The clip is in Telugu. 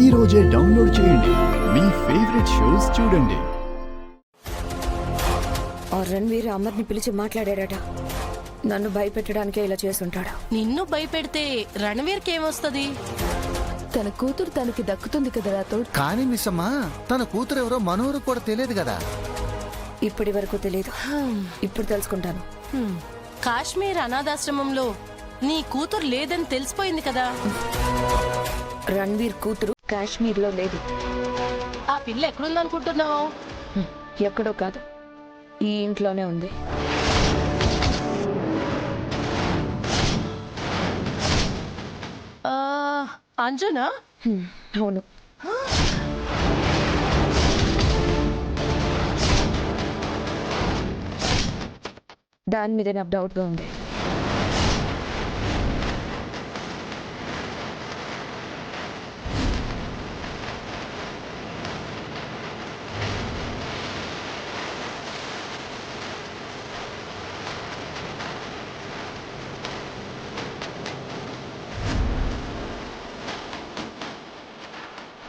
ఈ రోజే డౌన్లోడ్ చేయండి. మీ ఫేవరెట్ షోస్ చూడండి. ఆ రణ్వీర్ అమర్ని పిలిచి మాట్లాడాడట. నన్ను భయపెట్టడానికే ఇలా చేసుంటాడు. నిన్ను భయపెడితే రణవీర్కి ఏమొస్తుంది? తన కూతురు తనకి దక్కుతుంది కదా రాథోడ్. కానీ మిస్ అమ్మా, తన కూతురు ఎవరో మనోరు కూడా తెలియదు కదా. ఇప్పటి వరకు తెలియదు, ఇప్పుడు తెలుసుకుంటాను. కాశ్మీర్ అనాథాశ్రమంలో నీ కూతురు లేదని తెలిసిపోయింది కదా. రణ్వీర్ కూతురు కాశ్మీర్ లో లేదు. ఆ పిల్ల ఎక్కడుందనుకుంటున్నావు? ఎక్కడో కాదు, ఈ ఇంట్లోనే ఉంది. అంజనా? అవును. దాని మీద నాకు డౌట్గా ఉంది.